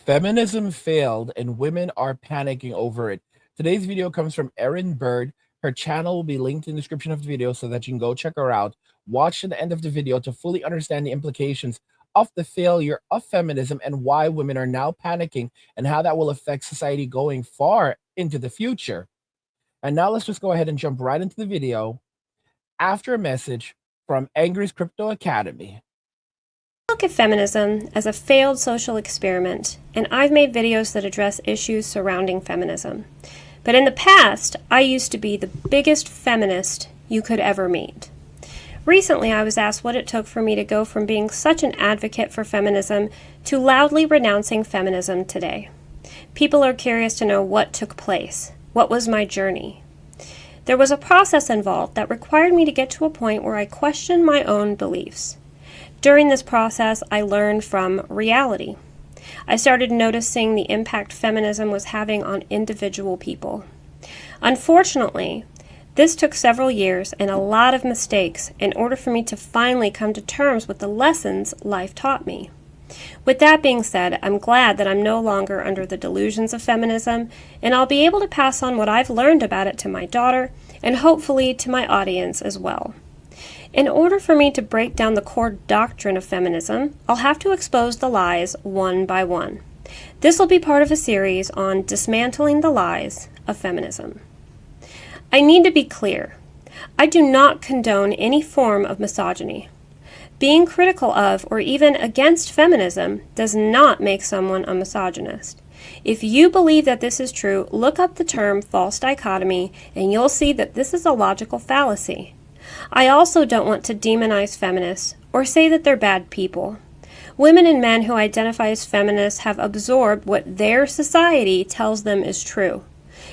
Feminism failed and women are panicking over it. Today's video comes from Erin Bird. Her channel will be linked in the description of the video so that you can go check her out. Watch to the end of the video to fully understand the implications of the failure of feminism and why women are now panicking and how that will affect society going far into the future. And now let's just go ahead and jump right into the video after a message from Angry's Crypto Academy. Look at feminism as a failed social experiment, and I've made videos that address issues surrounding feminism. But in the past, I used to be the biggest feminist you could ever meet. Recently, I was asked what it took for me to go from being such an advocate for feminism to loudly renouncing feminism today. People are curious to know what took place. What was my journey? There was a process involved that required me to get to a point where I questioned my own beliefs. During this process, I learned from reality. I started noticing the impact feminism was having on individual people. Unfortunately, this took several years and a lot of mistakes in order for me to finally come to terms with the lessons life taught me. With that being said, I'm glad that I'm no longer under the delusions of feminism, and I'll be able to pass on what I've learned about it to my daughter and hopefully to my audience as well. In order for me to break down the core doctrine of feminism, I'll have to expose the lies one by one. This will be part of a series on dismantling the lies of feminism. I need to be clear. I do not condone any form of misogyny. Being critical of or even against feminism does not make someone a misogynist. If you believe that this is true, look up the term false dichotomy and you'll see that this is a logical fallacy. I also don't want to demonize feminists or say that they're bad people. Women and men who identify as feminists have absorbed what their society tells them is true.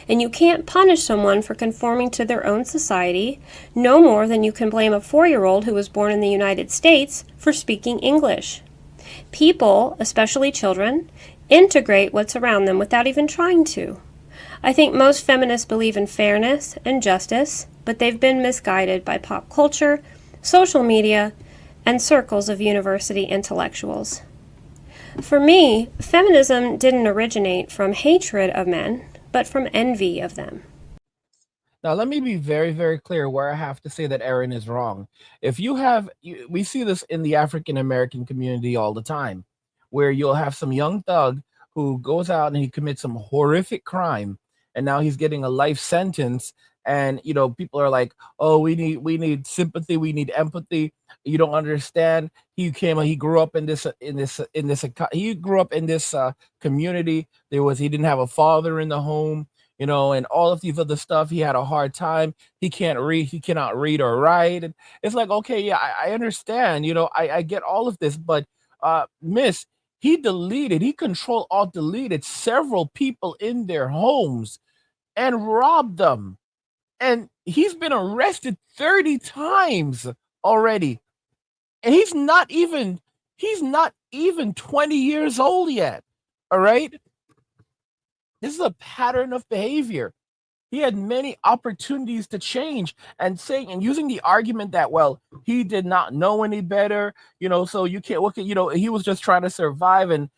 And you can't punish someone for conforming to their own society, no more than you can blame a 4-year-old who was born in the United States for speaking English. People, especially children, integrate what's around them without even trying to. I think most feminists believe in fairness and justice, but they've been misguided by pop culture, social media, and circles of university intellectuals. For me, feminism didn't originate from hatred of men, but from envy of them. Now, let me be very, very clear where I have to say that Erin is wrong. If you have, we see this in the African American community all the time, where you'll have some young thug who goes out and he commits some horrific crime, and now he's getting a life sentence. And people are like, "Oh, we need sympathy, we need empathy." You don't understand. He grew up he grew up in this community. He didn't have a father in the home, and all of these other stuff. He had a hard time. He cannot read or write. And it's like, okay, yeah, I understand. I get all of this, but miss, he control alt deleted several people in their homes and robbed them. And he's been arrested 30 times already. And he's not even 20 years old yet. All right? This is a pattern of behavior. He had many opportunities to change and using the argument that, well, he did not know any better, so you can't look at, he was just trying to survive and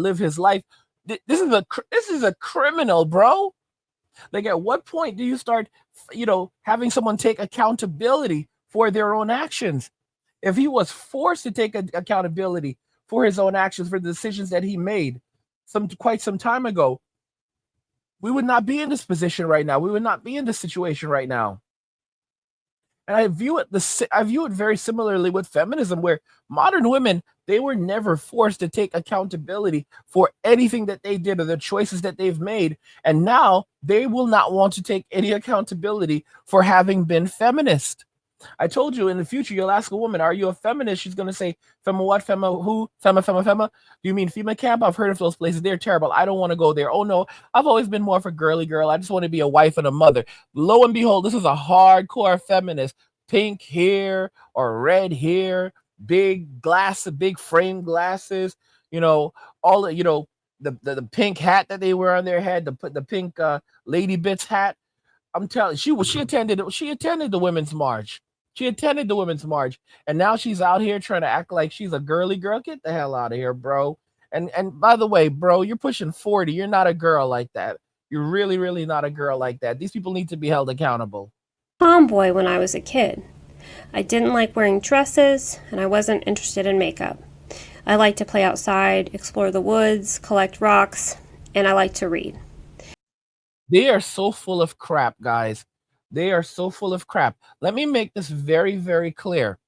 live his life. This is a criminal, bro. Like, at what point do you start, having someone take accountability for their own actions? If he was forced to take accountability for his own actions, for the decisions that he made quite some time ago, we would not be in this position right now. We would not be in this situation right now. And I view it very similarly with feminism, where modern women, they were never forced to take accountability for anything that they did or the choices that they've made. And now they will not want to take any accountability for having been feminist. I told you, in the future, you'll ask a woman, "Are you a feminist?" She's going to say, "Fema what? Fema who? Fema. Do you mean FEMA camp? I've heard of those places. They're terrible. I don't want to go there. Oh, no, I've always been more for girly girl. I just want to be a wife and a mother." Lo and behold, this is a hardcore feminist. Pink hair or red hair, big frame glasses, all the pink hat that they wear on their head, the pink lady bits hat. I'm telling you, she attended the women's march. She attended the women's march, and now she's out here trying to act like she's a girly girl. Get the hell out of here, bro. And by the way, bro, you're pushing 40. You're not a girl like that. You're really, really not a girl like that. These people need to be held accountable. Tomboy when I was a kid. I didn't like wearing dresses, and I wasn't interested in makeup. I liked to play outside, explore the woods, collect rocks, and I liked to read. They are so full of crap, guys. They are so full of crap. Let me make this very, very clear.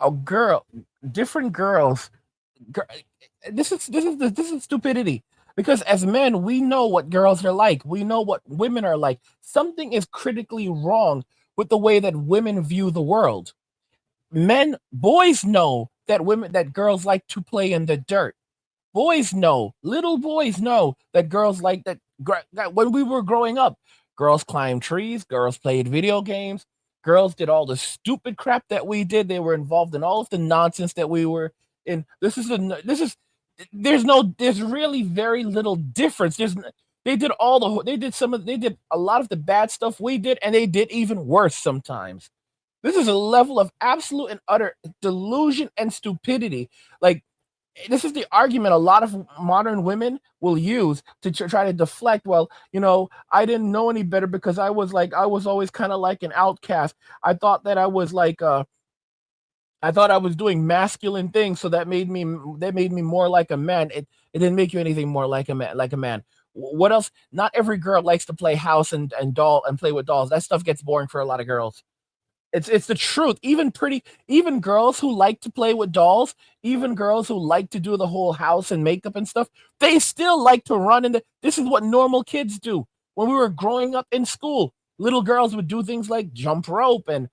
A girl, different girls. This is stupidity. Because as men, we know what girls are like. We know what women are like. Something is critically wrong with the way that women view the world. Boys know that girls like to play in the dirt. Boys know, little boys know that girls like that when we were growing up, girls climbed trees, girls played video games, girls did all the stupid crap that we did. They were involved in all of the nonsense that we were in. There's really very little difference. They did a lot of the bad stuff we did, and they did even worse sometimes. This is a level of absolute and utter delusion and stupidity. Like, this is the argument a lot of modern women will use to try to deflect. Well, I didn't know any better because I was always kind of like an outcast. I thought that I thought I was doing masculine things, so that made me more like a man. It didn't make you anything more like a man. What else? Not every girl likes to play house and play with dolls. That stuff gets boring for a lot of girls. It's the truth. Even girls who like to play with dolls, even girls who like to do the whole house and makeup and stuff, they still like to run in the this is what normal kids do. When we were growing up in school, little girls would do things like jump rope and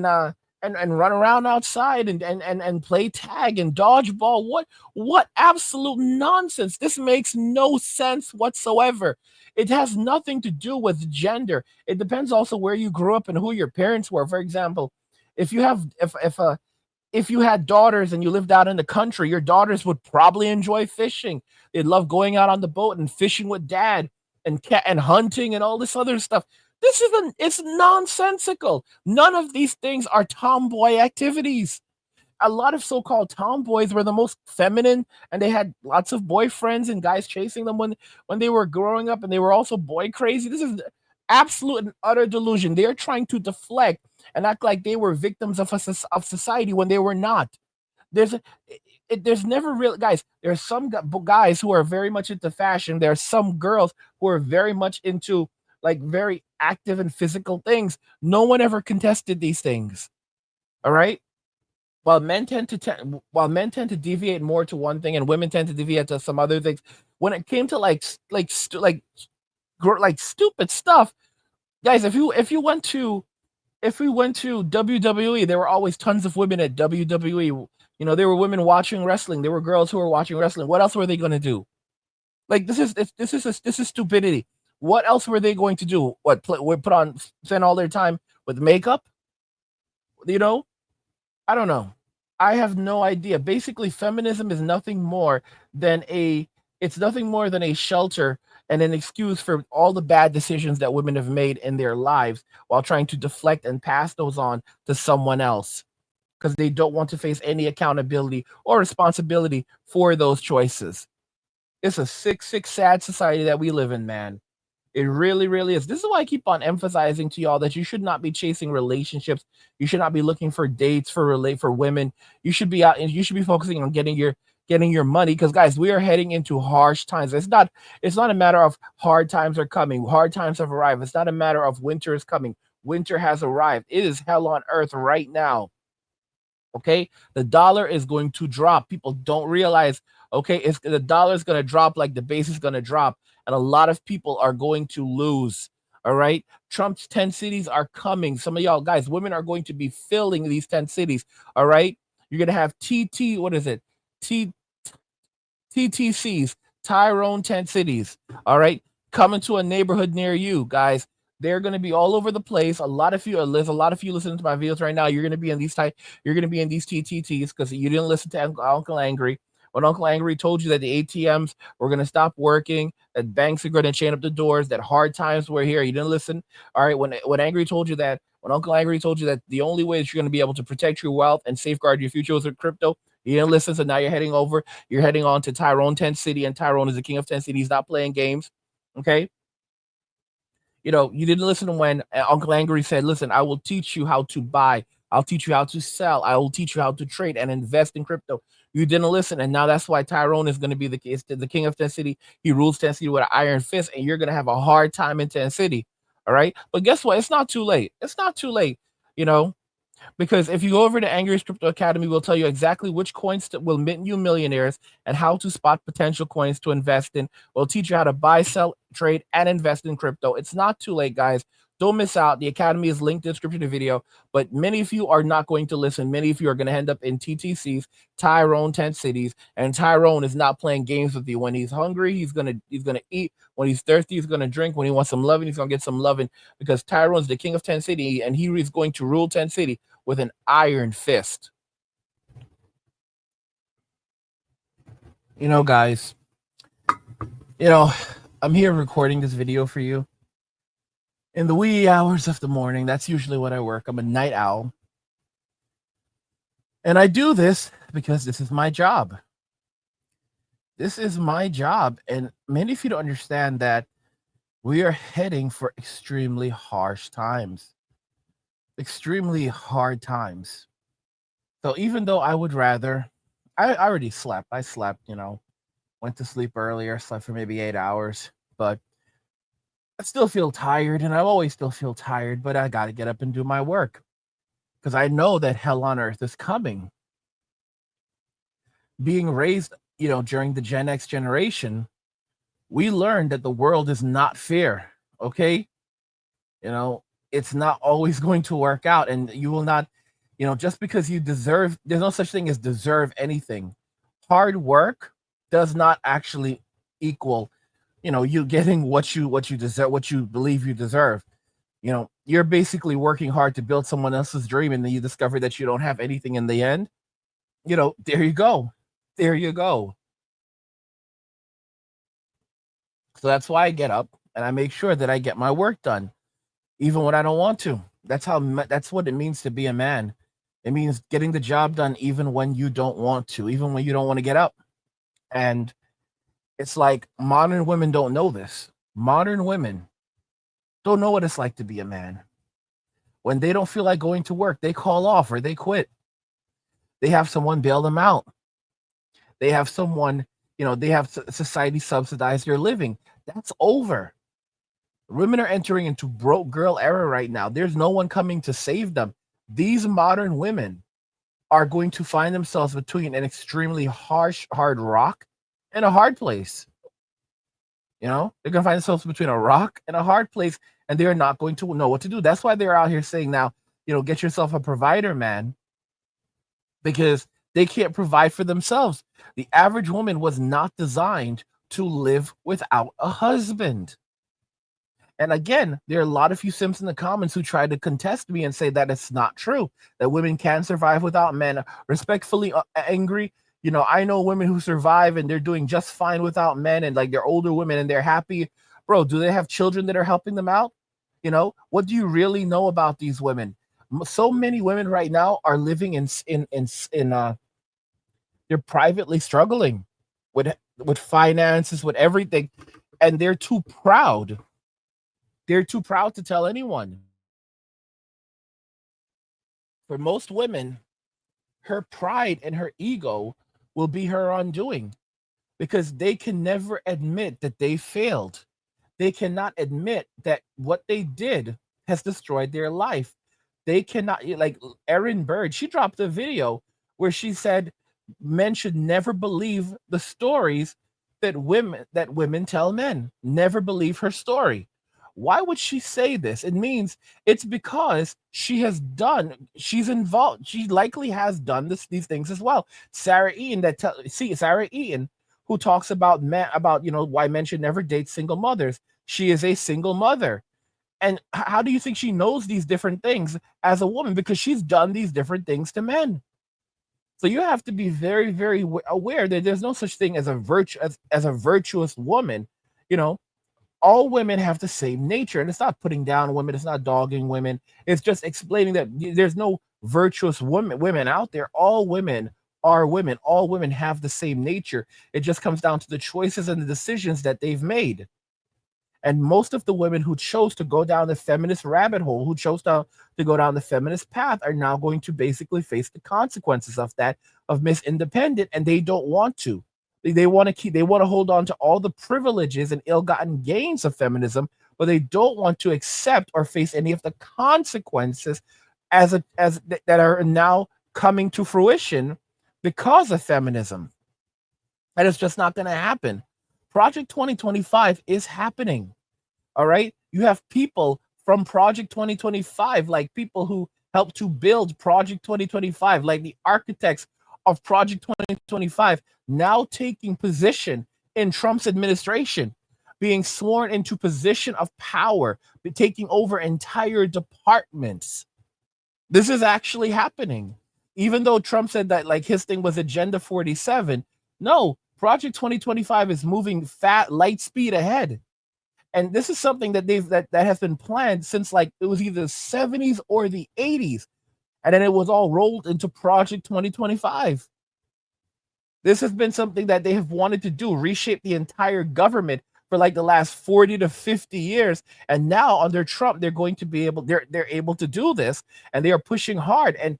uh and run around outside and play tag and dodgeball. What absolute nonsense. This makes no sense whatsoever. It has nothing to do with gender. It depends also where you grew up and who your parents were. For example, if you have if you had daughters and you lived out in the country, your daughters would probably enjoy fishing. They'd love going out on the boat and fishing with dad and hunting and all this other stuff. It's nonsensical. None of these things are tomboy activities. A lot of so-called tomboys were the most feminine, and they had lots of boyfriends and guys chasing them when they were growing up, and they were also boy crazy. This is absolute and utter delusion. They are trying to deflect and act like they were victims of society when they were not. There's a, there's never really, guys. There are some guys who are very much into fashion. There are some girls who are very much into like very active and physical things. No one ever contested these things. All right. While men tend to deviate more to one thing and women tend to deviate to some other things, when it came to like stupid stuff, guys, if we went to WWE, there were always tons of women at WWE. There were women watching wrestling. There were girls who were watching wrestling. What else were they going to do? Like, this is stupidity. What else were they going to do? Spend all their time with makeup? You know, I don't know. I have no idea. Basically, feminism is nothing more than a shelter and an excuse for all the bad decisions that women have made in their lives while trying to deflect and pass those on to someone else because they don't want to face any accountability or responsibility for those choices. It's a sick, sick, sad society that we live in, man. It really, really is. This is why I keep on emphasizing to y'all that you should not be chasing relationships. You should not be looking for dates for women. You should be out and you should be focusing on getting your money. Because guys, we are heading into harsh times. It's not a matter of hard times are coming. Hard times have arrived. It's not a matter of winter is coming. Winter has arrived. It is hell on earth right now. Okay, the dollar is going to drop. People don't realize. Okay, the dollar is going to drop like the base is going to drop, and a lot of people are going to lose. All right, Trump's 10 cities are coming. Some of y'all guys, women are going to be filling these 10 cities. All right, you're going to have TT. What is it? T TTCs, Tyrone 10 cities. All right, coming to a neighborhood near you, guys. They're going to be all over the place. There's a lot of you listening to my videos right now. You're going to be in you're going to be in these TTTs because you didn't listen to Uncle Angry. When Uncle Angry told you that the ATMs were going to stop working, that banks are going to chain up the doors, that hard times were here, you didn't listen. All right, when Uncle Angry told you that the only way that you're going to be able to protect your wealth and safeguard your future was with crypto, You didn't listen, so now you're heading over. You're heading on to Tyrone 10th City, and Tyrone is the king of 10th City. He's not playing games. Okay. You didn't listen to when Uncle Angry said, listen, I will teach you how to buy. I'll teach you how to sell. I will teach you how to trade and invest in crypto. You didn't listen. And now that's why Tyrone is going to be the king of 10 City. He rules 10 City with an iron fist, and you're going to have a hard time in 10 City. All right. But guess what? It's not too late. It's not too late. Because if you go over to Angry's Crypto Academy, we'll tell you exactly which coins will mint you millionaires and how to spot potential coins to invest in. We'll teach you how to buy, sell, trade, and invest in crypto. It's not too late, guys. Don't miss out. The Academy is linked in the description of the video, but many of you are not going to listen. Many of you are going to end up in TTCs, Tyrone 10 cities, and Tyrone is not playing games with you. When he's hungry, he's gonna eat. When he's thirsty, he's gonna drink. When he wants some loving, he's gonna get some loving, because Tyrone's the king of 10 City, and he is going to rule 10 City with an iron fist. Guys, I'm here recording this video for you in the wee hours of the morning. That's usually when I work. I'm a night owl. And I do this because this is my job. This is my job. And many of you don't understand that we are heading for extremely harsh times. Extremely hard times. So even though I would rather, I already slept. I slept, went to sleep earlier, slept for maybe 8 hours, but I still feel tired, and I always still feel tired, but I got to get up and do my work because I know that hell on earth is coming. Being raised, during the Gen X generation, we learned that the world is not fair. Okay. It's not always going to work out, and you will not, just because you deserve, there's no such thing as deserve anything. Hard work does not actually equal, you getting what you deserve, what you believe you deserve. You're basically working hard to build someone else's dream, and then you discover that you don't have anything in the end. There you go. There you go. So that's why I get up and I make sure that I get my work done, even when I don't want to. That's what it means to be a man. It means getting the job done even when you don't want to, even when you don't want to get up. And it's like modern women don't know this. Modern women don't know what it's like to be a man. When they don't feel like going to work, they call off or they quit. They have someone bail them out. They have someone, they have society subsidize their living. That's over. Women are entering into broke girl era right now. There's no one coming to save them. These modern women are going to find themselves between an extremely hard rock and a hard place. They're going to find themselves between a rock and a hard place, and they're not going to know what to do. That's why they're out here saying now, get yourself a provider, man, because they can't provide for themselves. The average woman was not designed to live without a husband. And again, there are a lot of you simps in the comments who try to contest me and say that it's not true, that women can survive without men. Respectfully angry, I know women who survive and they're doing just fine without men, and like they're older women and they're happy. Bro, do they have children that are helping them out? What do you really know about these women? So many women right now are living they're privately struggling with finances, with everything, and they're too proud. They're too proud to tell anyone. For most women, her pride and her ego will be her undoing, because they can never admit that they failed. They cannot admit that what they did has destroyed their life. They cannot, like Erin Bird, she dropped a video where she said men should never believe the stories that women tell men. Never believe her story. Why would she say this? It means it's because she's involved. She likely has done these things as well. Sarah Ian, who talks about why men should never date single mothers. She is a single mother. And how do you think she knows these different things as a woman? Because she's done these different things to men. So you have to be very, very aware that there's no such thing as a virtuous woman. All women have the same nature, and it's not putting down women. It's not dogging women. It's just explaining that there's no virtuous women out there. All women are women. All women have the same nature. It just comes down to the choices and the decisions that they've made. And most of the women who chose to go down the feminist rabbit hole, who chose to go down the feminist path, are now going to basically face the consequences of that, of Miss Independent, and they don't want to. They want to they want to hold on to all the privileges and ill-gotten gains of feminism, but they don't want to accept or face any of the consequences that are now coming to fruition because of feminism. And it's just not going to happen. Project 2025 is happening. All right. You have people from Project 2025, like people who helped to build Project 2025, like the architects of Project 2025, now taking position in Trump's administration, being sworn into position of power, taking over entire departments. This is actually happening. Even though Trump said that like his thing was Agenda 47, no, Project 2025 is moving light speed ahead. And this is something that that has been planned since like it was either the 70s or the 80s. And then it was all rolled into Project 2025. This has been something that they have wanted to do, reshape the entire government for like the last 40 to 50 years. And now under Trump, they're going to be able, they're able to do this, and they are pushing hard. And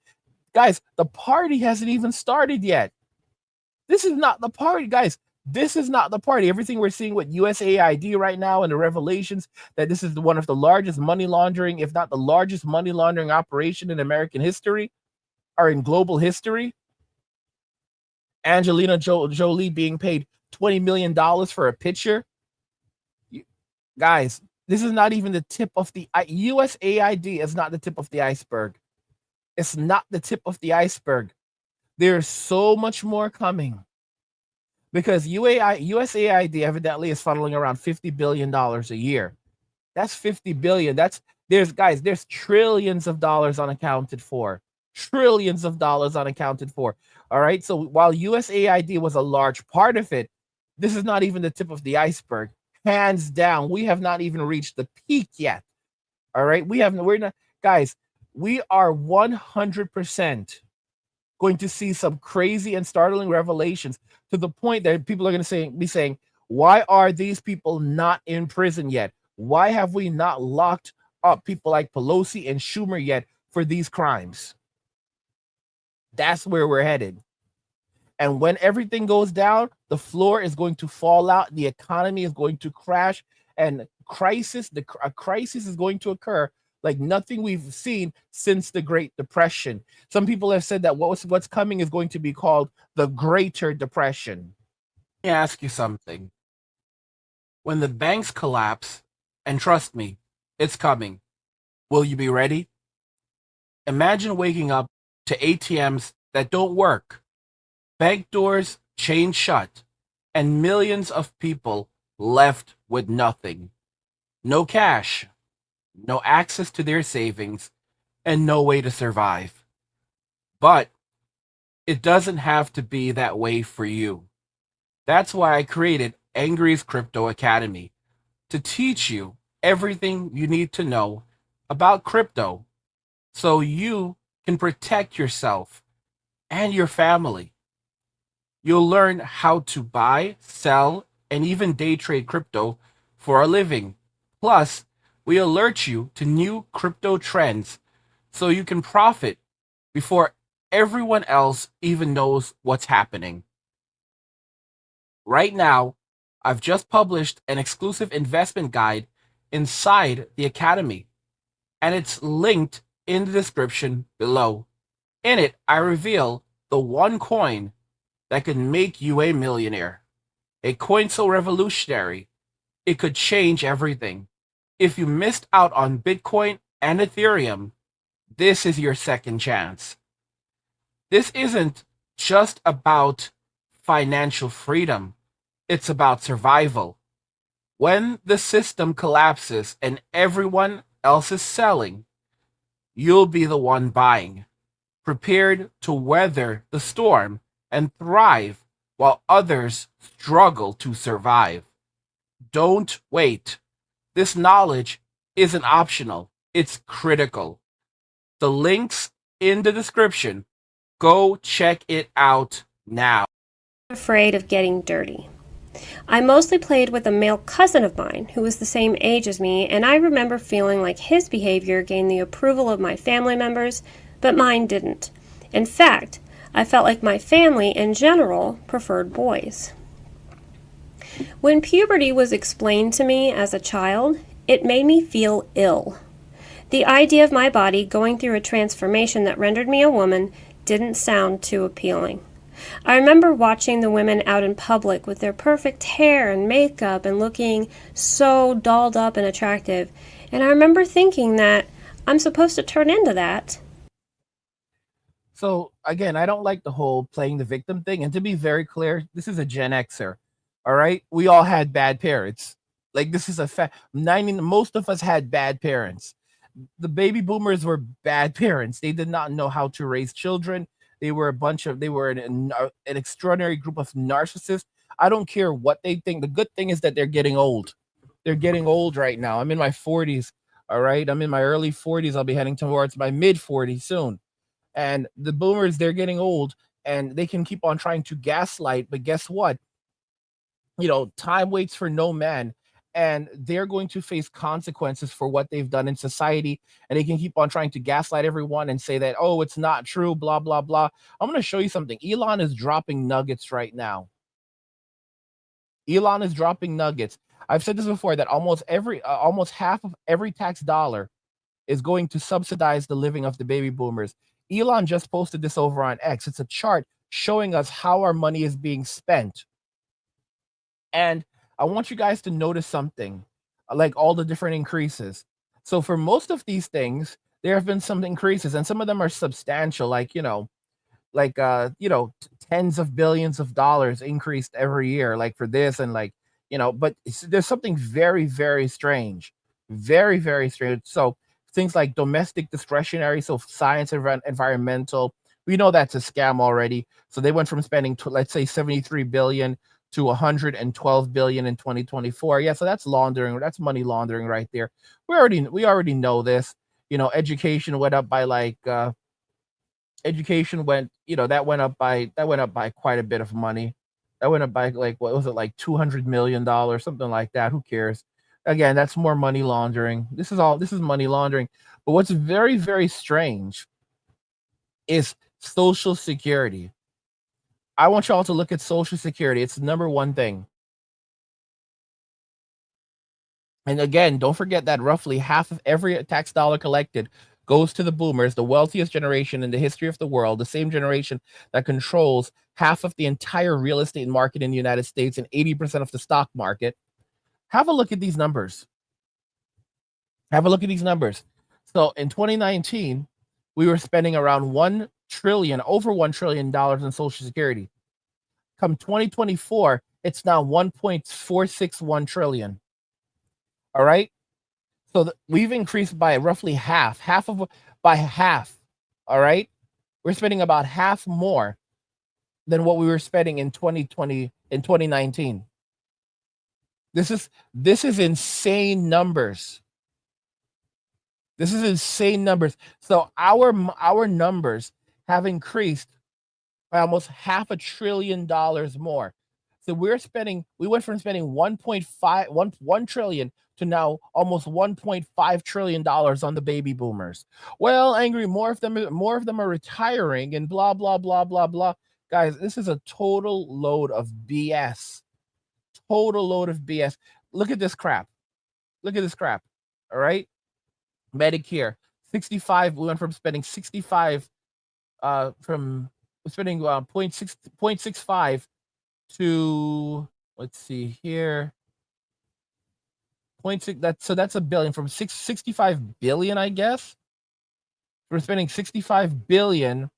guys, the party hasn't even started yet. This is not the party, guys. This is not the party. Everything we're seeing with USAID right now and the revelations that this is one of the largest money laundering, if not the largest money laundering operation in American history or in global history. Angelina Jolie being paid $20 million for a picture. Guys, this is not even the tip of the USAID is not the tip of the iceberg. It's not the tip of the iceberg. There's so much more coming. Because USAID evidently is funneling around $50 billion a year. That's 50 billion. There's trillions of dollars unaccounted for. Trillions of dollars unaccounted for. All right. So while USAID was a large part of it, this is not even the tip of the iceberg. Hands down, we have not even reached the peak yet. All right. We're not, guys, we are 100% going to see some crazy and startling revelations to the point that people are going to be saying, why are these people not in prison yet? Why have we not locked up people like Pelosi and Schumer yet for these crimes? That's where we're headed. And when everything goes down, the floor is going to fall out. The economy is going to crash, and a crisis is going to occur like nothing we've seen since the Great Depression. Some people have said that what's coming is going to be called the Greater Depression. Let me ask you something. When the banks collapse, and trust me, it's coming, will you be ready? Imagine waking up to ATMs that don't work, bank doors chained shut, and millions of people left with nothing. No cash, no access to their savings, and no way to survive. But it doesn't have to be that way for you. That's why I created Angry's Crypto Academy, to teach you everything you need to know about crypto so you can protect yourself and your family. You'll learn how to buy, sell, and even day trade crypto for a living. Plus, we alert you to new crypto trends so you can profit before everyone else even knows what's happening. Right now, I've just published an exclusive investment guide inside the Academy, and it's linked in the description below. In it, I reveal the one coin that could make you a millionaire. A coin so revolutionary, it could change everything. If you missed out on Bitcoin and Ethereum, this is your second chance. This isn't just about financial freedom. It's about survival. When the system collapses and everyone else is selling, you'll be the one buying, prepared to weather the storm and thrive while others struggle to survive. Don't wait. This knowledge isn't optional, it's critical. The links in the description Go check it out now. Afraid of getting dirty. I mostly played with a male cousin of mine who was the same age as me, and I remember feeling like his behavior gained the approval of my family members, but mine didn't. In fact, I felt like my family in general preferred boys. When puberty was explained to me as a child, it made me feel ill. The idea of my body going through a transformation that rendered me a woman didn't sound too appealing. I remember watching the women out in public with their perfect hair and makeup and looking so dolled up and attractive, and I remember thinking that I'm supposed to turn into that. So again, I don't like the whole playing the victim thing. And to be very clear, this is a Gen Xer. All right, we all had bad parents. Like this is a fact. 90, most of us had bad parents. The baby boomers were bad parents. They did not know how to raise children. They were an extraordinary group of narcissists. I don't care what they think. The good thing is that they're getting old. They're getting old right now. I'm in my 40s. All right, I'm in my early 40s. I'll be heading towards my mid 40s soon. And the boomers, they're getting old and they can keep on trying to gaslight. But guess what? Time waits for no man, and they're going to face consequences for what they've done in society. And they can keep on trying to gaslight everyone and say that, oh, it's not true, blah, blah, blah. I'm going to show you something. Elon is dropping nuggets right now. Elon is dropping nuggets. I've said this before that almost half of every tax dollar is going to subsidize the living of the baby boomers. Elon just posted this over on X. It's a chart showing us how our money is being spent. And I want you guys to notice something, like all the different increases. So for most of these things, there have been some increases, and some of them are substantial, tens of billions of dollars increased every year, like for this and but there's something very, very strange, very, very strange. So things like domestic discretionary, so science and environmental, we know that's a scam already. So they went from spending, let's say, 73 billion to 112 billion in 2024. Yeah, so that's laundering. That's money laundering right there. We already know this. Education went up by education went, that went up by quite a bit of money. That went up by what was it, like $200 million, something like that. Who cares? Again, that's more money laundering. This is money laundering. But what's very, very strange is Social Security. I want y'all to look at Social Security. It's the number one thing. And again, don't forget that roughly half of every tax dollar collected goes to the boomers, the wealthiest generation in the history of the world, the same generation that controls half of the entire real estate market in the United States and 80% of the stock market. Have a look at these numbers. Have a look at these numbers. So in 2019, we were spending around over $1 trillion in Social Security. Come 2024, it's now 1.461 trillion. All right. So we've increased by roughly by half. All right. We're spending about half more than what we were spending in 2019. This is insane numbers. This is insane numbers. So our numbers have increased by almost $500 billion more. So we went from spending 1 trillion to now almost $1.5 trillion on the baby boomers. Well, angry, more of them are retiring and blah, blah, blah, blah, blah. Guys, this is a total load of BS. Total load of BS. Look at this crap. Look at this crap. All right. Medicare, 65. We went from spending 65 from spending 0.65 to, let's see here, 0.6. That's a billion, from 65 billion, I guess. We're spending 65 billion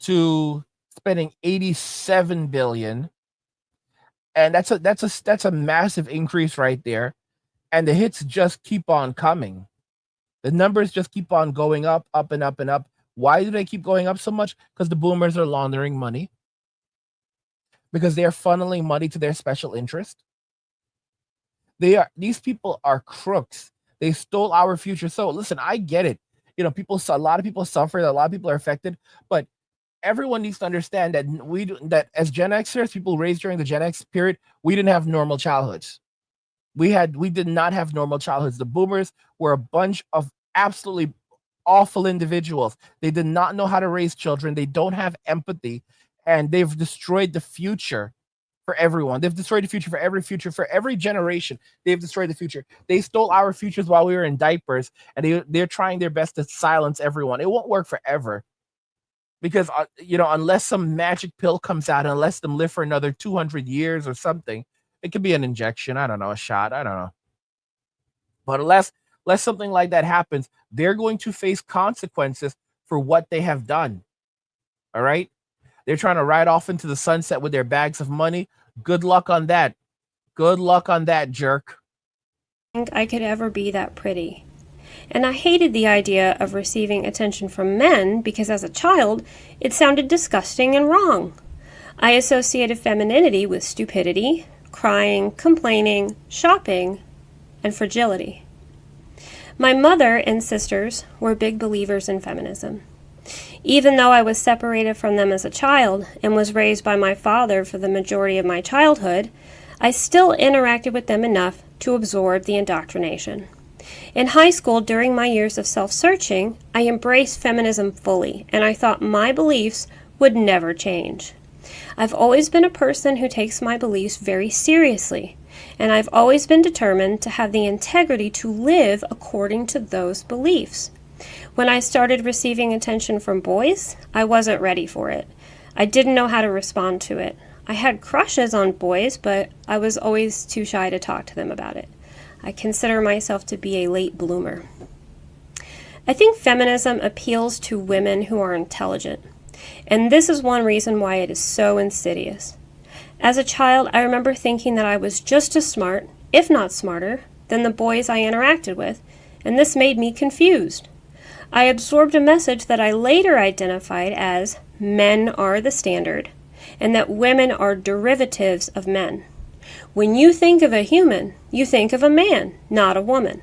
to spending 87 billion. And that's a massive increase right there. And the hits just keep on coming. The numbers just keep on going up, up and up and up. Why do they keep going up so much? Because the boomers are laundering money. Because they are funneling money to their special interest. These people are crooks. They stole our future. So listen, I get it. A lot of people suffer, a lot of people are affected, but everyone needs to understand that that as Gen Xers, people raised during the Gen X period, we didn't have normal childhoods. We did not have normal childhoods. The boomers were a bunch of absolutely awful individuals. They did not know how to raise children. They don't have empathy, and they've destroyed the future for everyone. They've destroyed the future for every generation. They've destroyed the future. They stole our futures while we were in diapers, and they're trying their best to silence everyone. It won't work forever because unless some magic pill comes out, unless them live for another 200 years or something, it could be an injection. I don't know, a shot. I don't know. But unless something like that happens, they're going to face consequences for what they have done. All right? They're trying to ride off into the sunset with their bags of money. Good luck on that. Good luck on that, jerk. I think I could ever be that pretty. And I hated the idea of receiving attention from men because as a child, it sounded disgusting and wrong. I associated femininity with stupidity, crying, complaining, shopping, and fragility. My mother and sisters were big believers in feminism. Even though I was separated from them as a child and was raised by my father for the majority of my childhood, I still interacted with them enough to absorb the indoctrination. In high school, during my years of self-searching, I embraced feminism fully, and I thought my beliefs would never change. I've always been a person who takes my beliefs very seriously, and I've always been determined to have the integrity to live according to those beliefs. When I started receiving attention from boys, I wasn't ready for it. I didn't know how to respond to it. I had crushes on boys, but I was always too shy to talk to them about it. I consider myself to be a late bloomer. I think feminism appeals to women who are intelligent, and this is one reason why it is so insidious. As a child, I remember thinking that I was just as smart, if not smarter, than the boys I interacted with, and this made me confused. I absorbed a message that I later identified as men are the standard, and that women are derivatives of men. When you think of a human, you think of a man, not a woman,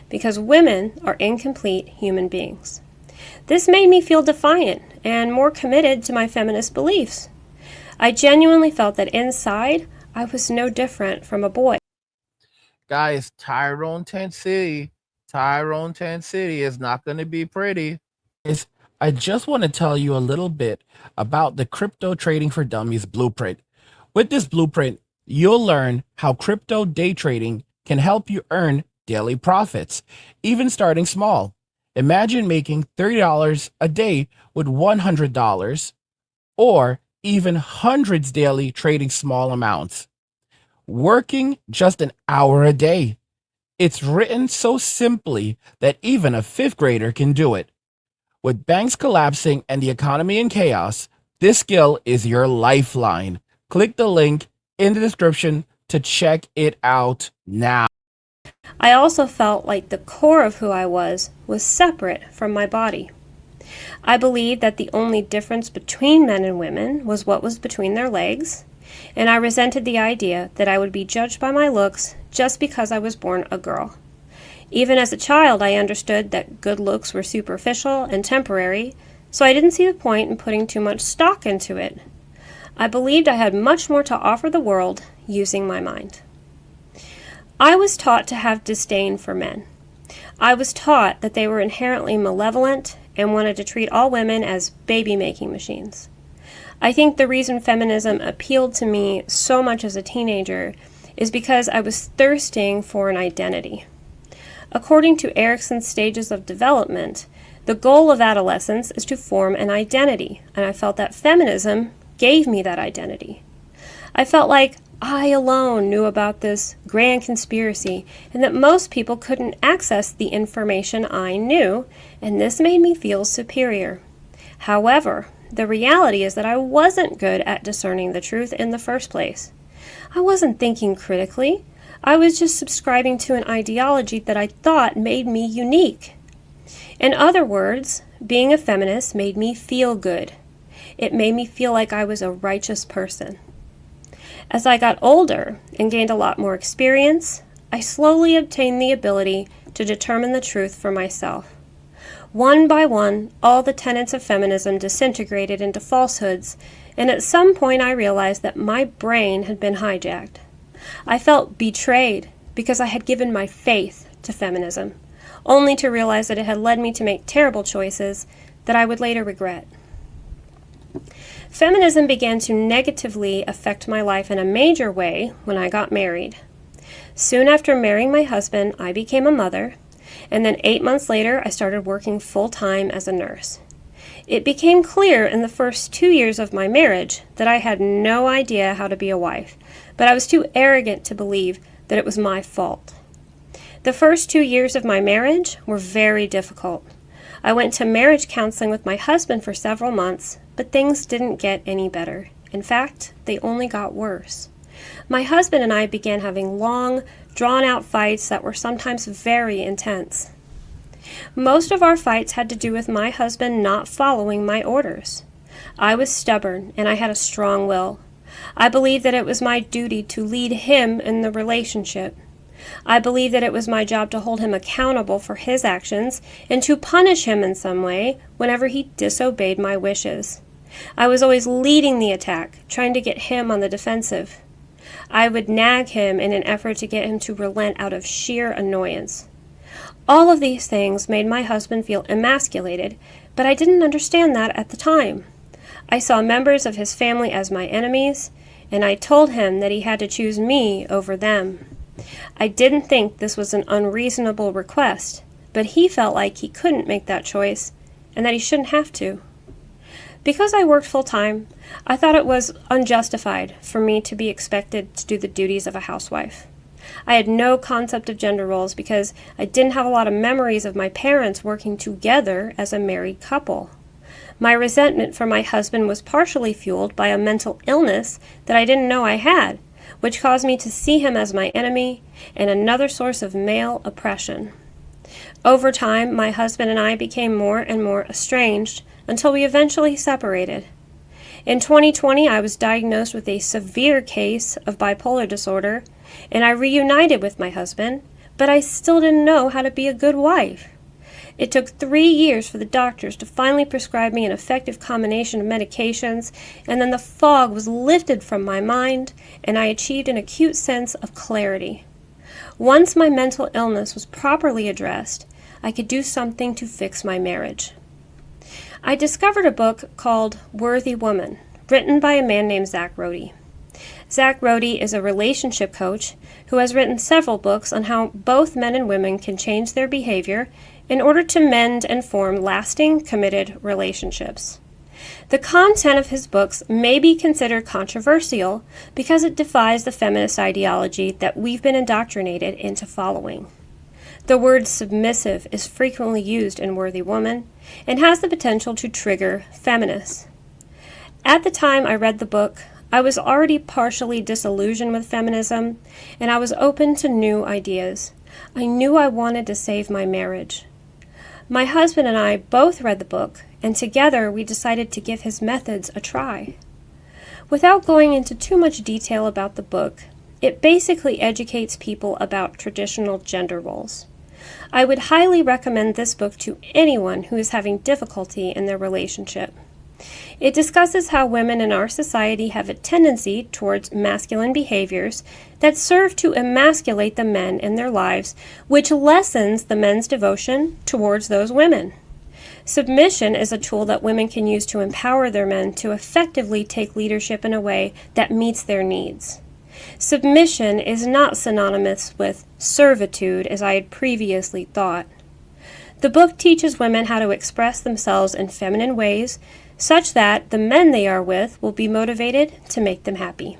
because women are incomplete human beings. This made me feel defiant and more committed to my feminist beliefs. I genuinely felt that inside, I was no different from a boy. Guys, Tyrone Tent City is not going to be pretty. I just want to tell you a little bit about the Crypto Trading for Dummies blueprint. With this blueprint, you'll learn how crypto day trading can help you earn daily profits, even starting small. Imagine making $30 a day with $100, or even hundreds daily trading small amounts. Working just an hour a day. It's written so simply that even a fifth grader can do it. With banks collapsing and the economy in chaos, this skill is your lifeline. Click the link in the description to check it out now. I also felt like the core of who I was separate from my body. I believed that the only difference between men and women was what was between their legs, and I resented the idea that I would be judged by my looks just because I was born a girl. Even as a child, I understood that good looks were superficial and temporary, so I didn't see the point in putting too much stock into it. I believed I had much more to offer the world using my mind. I was taught to have disdain for men. I was taught that they were inherently malevolent and wanted to treat all women as baby-making machines. I think the reason feminism appealed to me so much as a teenager is because I was thirsting for an identity. According to Erikson's stages of development, the goal of adolescence is to form an identity, and I felt that feminism gave me that identity. I felt like I alone knew about this grand conspiracy, and that most people couldn't access the information I knew, and this made me feel superior. However, the reality is that I wasn't good at discerning the truth in the first place. I wasn't thinking critically. I was just subscribing to an ideology that I thought made me unique. In other words, being a feminist made me feel good. It made me feel like I was a righteous person. As I got older and gained a lot more experience, I slowly obtained the ability to determine the truth for myself. One by one, all the tenets of feminism disintegrated into falsehoods, and at some point I realized that my brain had been hijacked. I felt betrayed because I had given my faith to feminism, only to realize that it had led me to make terrible choices that I would later regret. Feminism began to negatively affect my life in a major way when I got married. Soon after marrying my husband, I became a mother, and then 8 months later, I started working full-time as a nurse. It became clear in the first 2 years of my marriage that I had no idea how to be a wife, but I was too arrogant to believe that it was my fault. The first 2 years of my marriage were very difficult. I went to marriage counseling with my husband for several months, but things didn't get any better. In fact, they only got worse. My husband and I began having long, drawn-out fights that were sometimes very intense. Most of our fights had to do with my husband not following my orders. I was stubborn, and I had a strong will. I believed that it was my duty to lead him in the relationship. I believed that it was my job to hold him accountable for his actions and to punish him in some way whenever he disobeyed my wishes. I was always leading the attack, trying to get him on the defensive. I would nag him in an effort to get him to relent out of sheer annoyance. All of these things made my husband feel emasculated, but I didn't understand that at the time. I saw members of his family as my enemies, and I told him that he had to choose me over them. I didn't think this was an unreasonable request, but he felt like he couldn't make that choice and that he shouldn't have to. Because I worked full-time, I thought it was unjustified for me to be expected to do the duties of a housewife. I had no concept of gender roles because I didn't have a lot of memories of my parents working together as a married couple. My resentment for my husband was partially fueled by a mental illness that I didn't know I had, which caused me to see him as my enemy and another source of male oppression. Over time, my husband and I became more and more estranged until we eventually separated. In 2020, I was diagnosed with a severe case of bipolar disorder, and I reunited with my husband, but I still didn't know how to be a good wife. It took 3 years for the doctors to finally prescribe me an effective combination of medications, and then the fog was lifted from my mind, and I achieved an acute sense of clarity. Once my mental illness was properly addressed, I could do something to fix my marriage. I discovered a book called Worthy Woman, written by a man named Zach Rohde. Zach Rohde is a relationship coach who has written several books on how both men and women can change their behavior in order to mend and form lasting, committed relationships. The content of his books may be considered controversial because it defies the feminist ideology that we've been indoctrinated into following. The word submissive is frequently used in Worthy Woman and has the potential to trigger feminists. At the time I read the book, I was already partially disillusioned with feminism, and I was open to new ideas. I knew I wanted to save my marriage. My husband and I both read the book, and together we decided to give his methods a try. Without going into too much detail about the book, it basically educates people about traditional gender roles. I would highly recommend this book to anyone who is having difficulty in their relationship. It discusses how women in our society have a tendency towards masculine behaviors that serve to emasculate the men in their lives, which lessens the men's devotion towards those women. Submission is a tool that women can use to empower their men to effectively take leadership in a way that meets their needs. Submission is not synonymous with servitude, as I had previously thought. The book teaches women how to express themselves in feminine ways, such that the men they are with will be motivated to make them happy.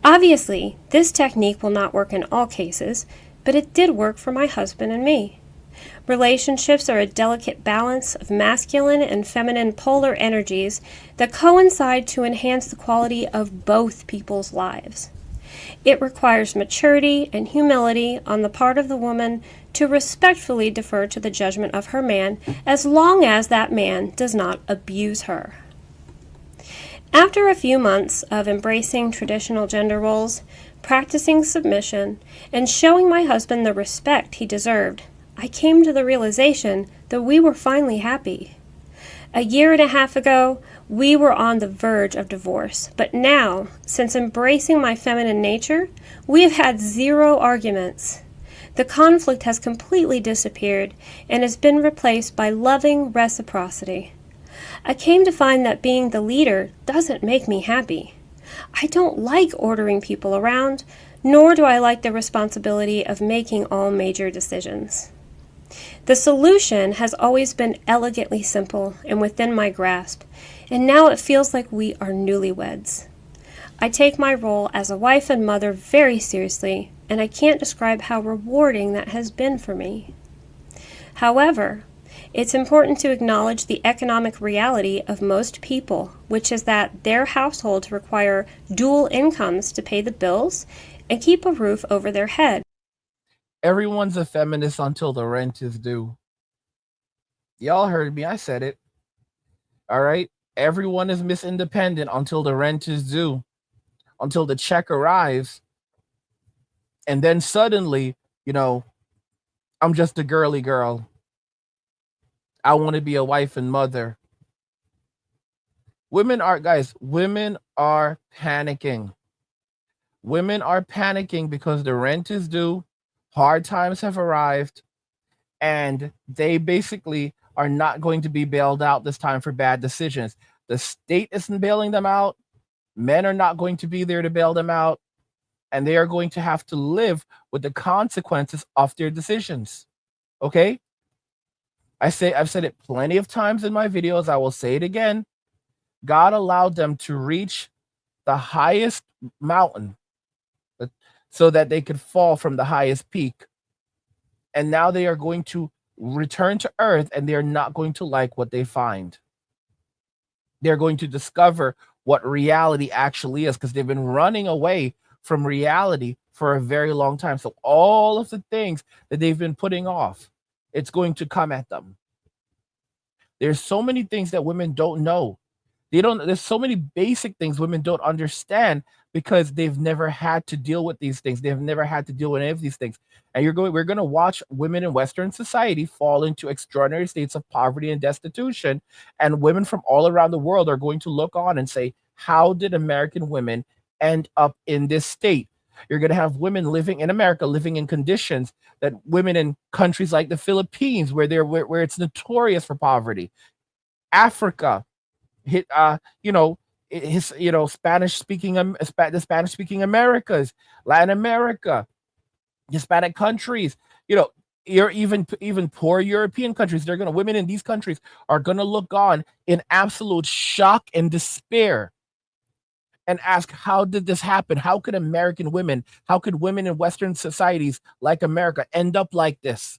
Obviously, this technique will not work in all cases, but it did work for my husband and me. Relationships are a delicate balance of masculine and feminine polar energies that coincide to enhance the quality of both people's lives. It requires maturity and humility on the part of the woman to respectfully defer to the judgment of her man, as long as that man does not abuse her. After a few months of embracing traditional gender roles, practicing submission, and showing my husband the respect he deserved, I came to the realization that we were finally happy. A year and a half ago, we were on the verge of divorce, but now, since embracing my feminine nature, we have had 0 arguments. The conflict has completely disappeared and has been replaced by loving reciprocity. I came to find that being the leader doesn't make me happy. I don't like ordering people around, nor do I like the responsibility of making all major decisions. The solution has always been elegantly simple and within my grasp, and now it feels like we are newlyweds. I take my role as a wife and mother very seriously, and I can't describe how rewarding that has been for me. However, it's important to acknowledge the economic reality of most people, which is that their households require dual incomes to pay the bills and keep a roof over their head. Everyone's a feminist until the rent is due. Y'all heard me. I said it. All right. Everyone is Miss Independent until the rent is due, until the check arrives. And then suddenly, I'm just a girly girl. I want to be a wife and mother. Women are panicking. Women are panicking because the rent is due, hard times have arrived, and they basically are not going to be bailed out this time for bad decisions. The state isn't bailing them out. Men are not going to be there to bail them out, and they are going to have to live with the consequences of their decisions. Okay? I've said it plenty of times in my videos. I will say it again. God allowed them to reach the highest mountain so that they could fall from the highest peak. And now they are going to return to earth, and they are not going to like what they find. They're going to discover what reality actually is, because they've been running away from reality for a very long time. So all of the things that they've been putting off, it's going to come at them. There's so many things that women don't know. There's so many basic things women don't understand because they've never had to deal with these things. They've never had to deal with any of these things. And we're going to watch women in Western society fall into extraordinary states of poverty and destitution. And women from all around the world are going to look on and say, how did American women end up in this state? You're going to have women living in America, living in conditions that women in countries like the Philippines, where it's notorious for poverty, Africa, hit Spanish speaking the Spanish speaking Americas, Latin America, Hispanic countries, you're even poor European countries. Women in these countries are gonna look on in absolute shock and despair and ask, how did this happen? How could women in Western societies like America end up like this?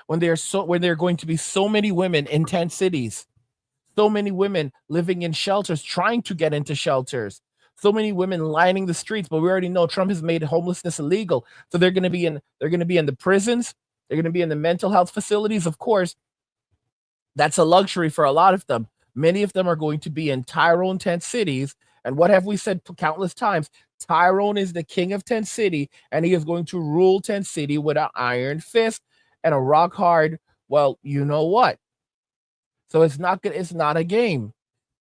When there are going to be so many women in tent cities, so many women living in shelters, trying to get into shelters, so many women lining the streets. But we already know Trump has made homelessness illegal, so they're going to be in the prisons, they're going to be in the mental health facilities. Of course, that's a luxury for a lot of them. Many of them are going to be in Tyrone tent cities. And what have we said countless times? Tyrone is the king of tent city, and he is going to rule tent city with an iron fist and a rock hard, well, you know what? So it's not good. It's not a game.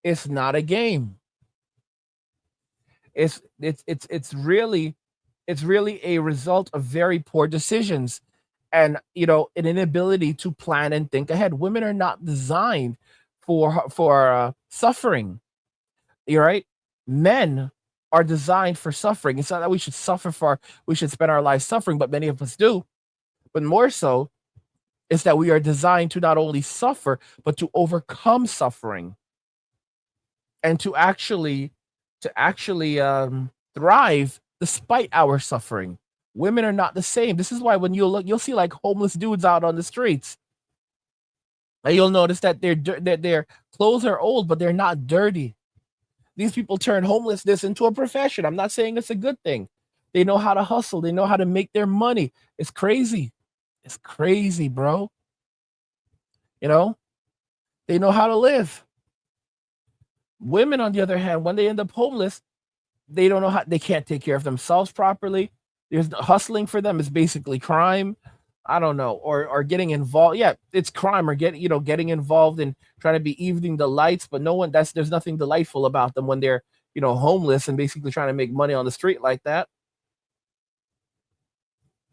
It's not a game. It's really a result of very poor decisions, and an inability to plan and think ahead. Women are not designed for suffering. You're right. Men are designed for suffering. It's not that we should spend our lives suffering, but many of us do. But more so, is that we are designed to not only suffer, but to overcome suffering and to actually thrive despite our suffering. Women are not the same. This is why when you'll see like homeless dudes out on the streets, and you'll notice that their clothes are old, but they're not dirty. These people turn homelessness into a profession. I'm not saying it's a good thing. They know how to hustle. They know how to make their money. It's crazy. It's crazy, bro. They know how to live. Women, on the other hand, when they end up homeless, they don't know how, they can't take care of themselves properly. There's hustling for them is basically crime. I don't know, or getting involved. Yeah, it's crime, or getting involved in trying to be evening the lights, but there's nothing delightful about them when they're homeless and basically trying to make money on the street like that.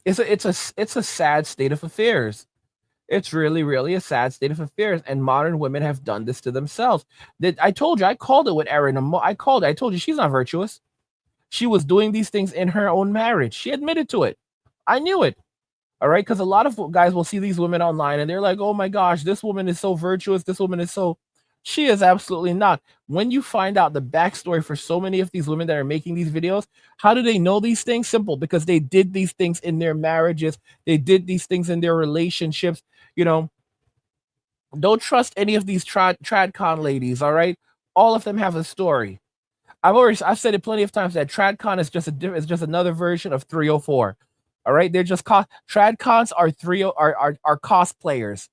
It's a sad state of affairs. It's really, really a sad state of affairs, and modern women have done this to themselves. That I told you, I called it with Erin. I called it. I told you she's not virtuous. She was doing these things in her own marriage. She admitted to it. I knew it. All right, because a lot of guys will see these women online and they're like, "Oh my gosh, this woman is so virtuous. This woman is so." She is absolutely not. When you find out the backstory for so many of these women that are making these videos, how do they know these things? Simple, because they did these things in their marriages. They did these things in their relationships. You know, don't trust any of these tradcon ladies. All right, all of them have a story. I've said it plenty of times that tradcon is just another version of 304. All right, they're just tradcons are cosplayers.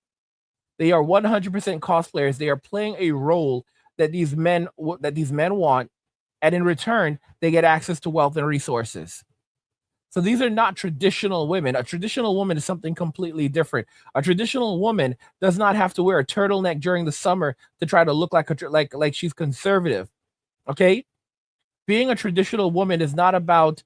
They are 100% cosplayers. They are playing a role that these men want, and in return, they get access to wealth and resources. So these are not traditional women. A traditional woman is something completely different. A traditional woman does not have to wear a turtleneck during the summer to try to look like she's conservative. Okay? Being a traditional woman is not about,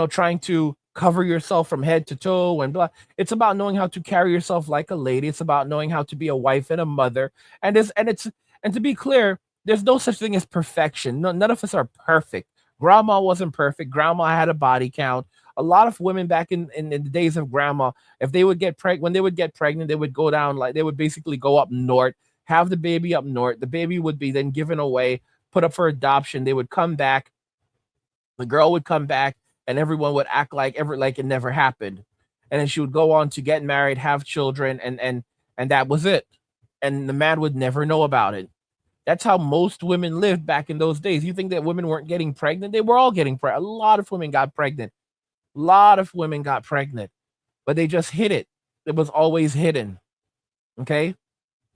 trying to cover yourself from head to toe and blah. It's about knowing how to carry yourself like a lady. It's about knowing how to be a wife and a mother. And to be clear, there's no such thing as perfection. No, none of us are perfect. Grandma wasn't perfect. Grandma had a body count. A lot of women back in the days of grandma, if they would when they would get pregnant, they would go down, like they would basically go up north, have the baby up north. The baby would be then given away, put up for adoption. They would come back. The girl would come back, and everyone would act like it never happened. And then she would go on to get married, have children, and that was it. And the man would never know about it. That's how most women lived back in those days. You think that women weren't getting pregnant? They were all getting pregnant. A lot of women got pregnant. A lot of women got pregnant, but they just hid it. It was always hidden. Okay?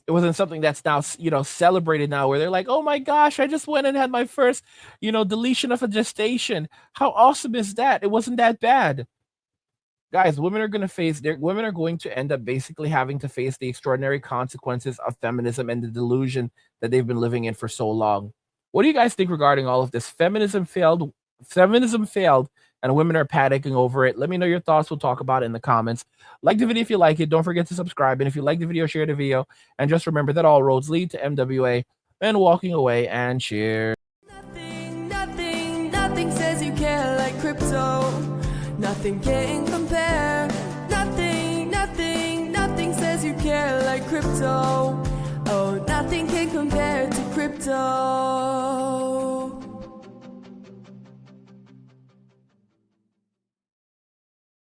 It wasn't something that's now, celebrated now, where they're like, "Oh my gosh, I just went and had my first, deletion of a gestation. How awesome is that? It wasn't that bad." Guys, women are going to end up basically having to face the extraordinary consequences of feminism and the delusion that they've been living in for so long. What do you guys think regarding all of this? Feminism failed, and women are panicking over it. Let me know your thoughts. We'll talk about it in the comments. Like the video if you like it. Don't forget to subscribe. And if you like the video, share the video. And just remember that all roads lead to MWA and walking away, and cheers. Nothing says you care like crypto. Nothing can compare. Nothing says you care like crypto. Oh, nothing can compare to crypto.